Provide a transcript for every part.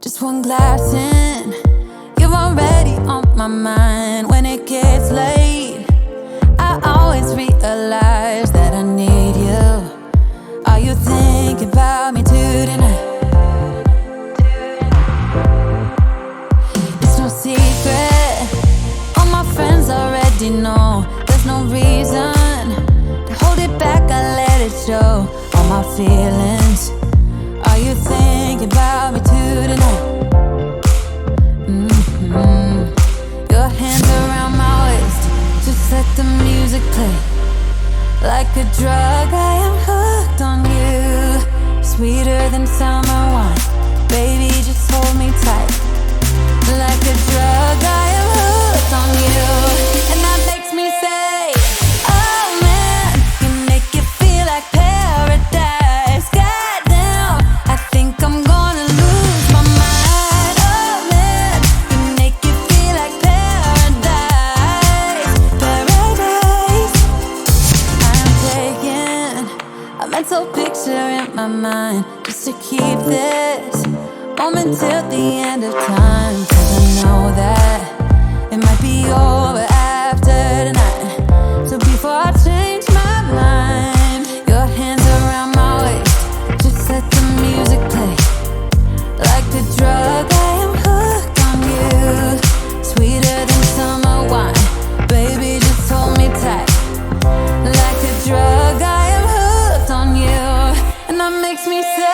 Just one glass in, you're already on my mind. When it gets late, I always realize that I need you. Are you thinking about me too tonight? It's no secret, all my friends already know. There's no reason to hold it back, I let it show. All my feelings, are you thinking about me too tonight? Your hands around my waist, just let the music play. Like a drug, I am hooked on you. Sweeter than summer wine, baby, just hold me tight. Like a drug, I am hooked on you. And that makes me say, oh man, you make it feel like paradise. Goddamn, I think I'm gonna lose my mind. Oh man, you make it feel like paradise. Paradise. I'm taking a mental picture in my mind, just to keep this moment till the end of time. 'Cause I know that it might be over after tonight. So before I change my mind, your hands around my waist, just let the music play. Like a drug, I am hooked on you. Sweeter than summer wine, baby, just hold me tight. Like a drug, I am hooked on you. And that makes me say,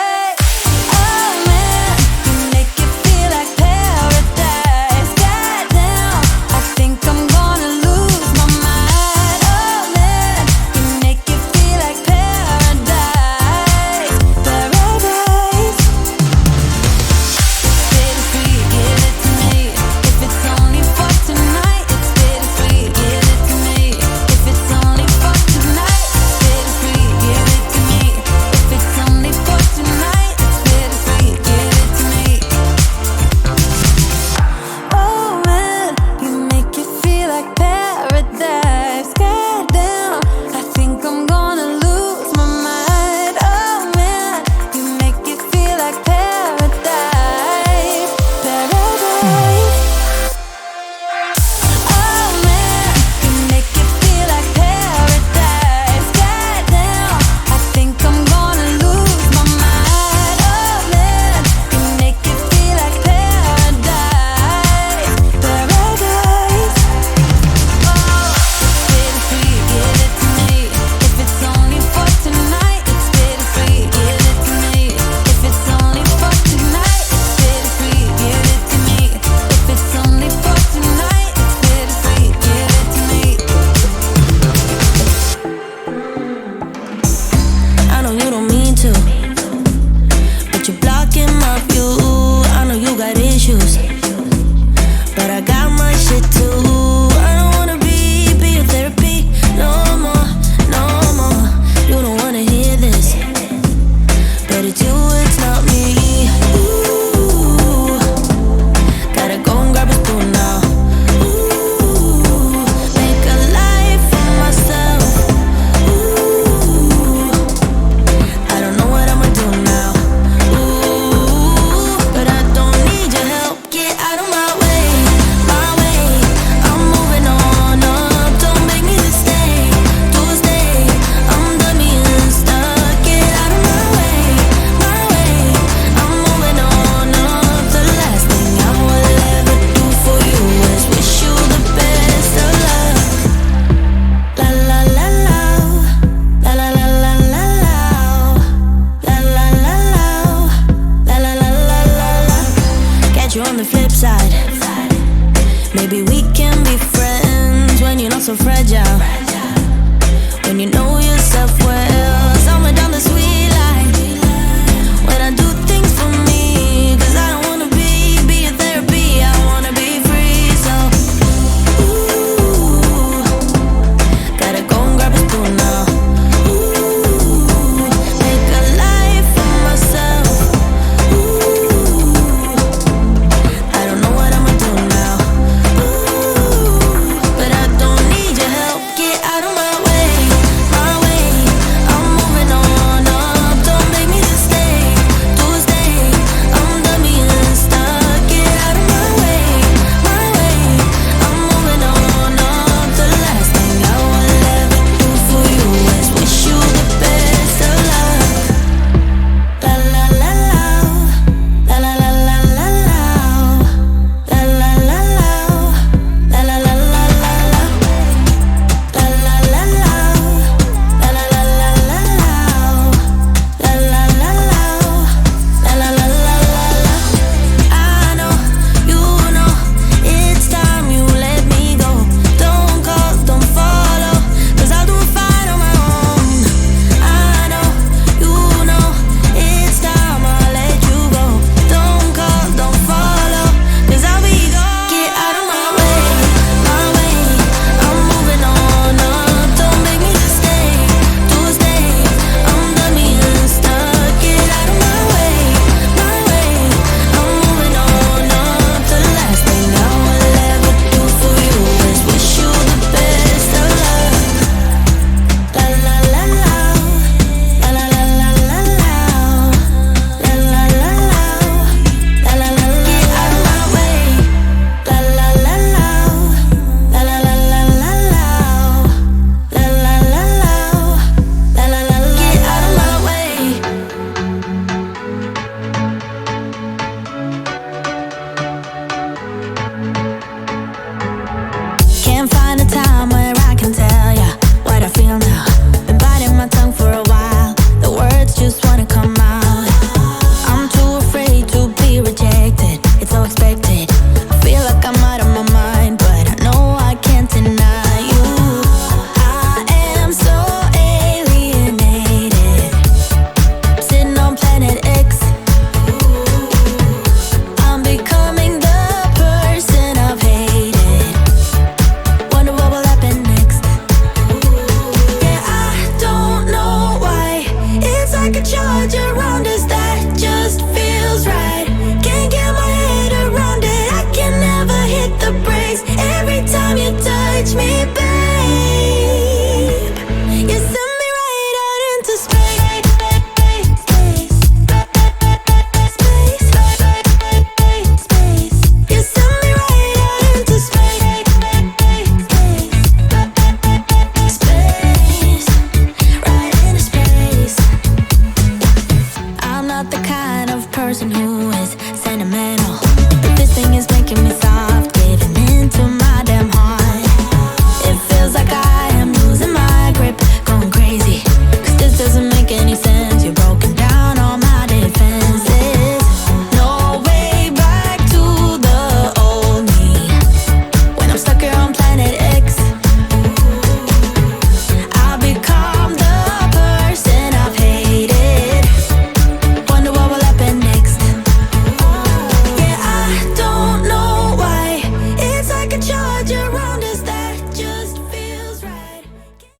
Maybe we can be friends when you're not so fragile.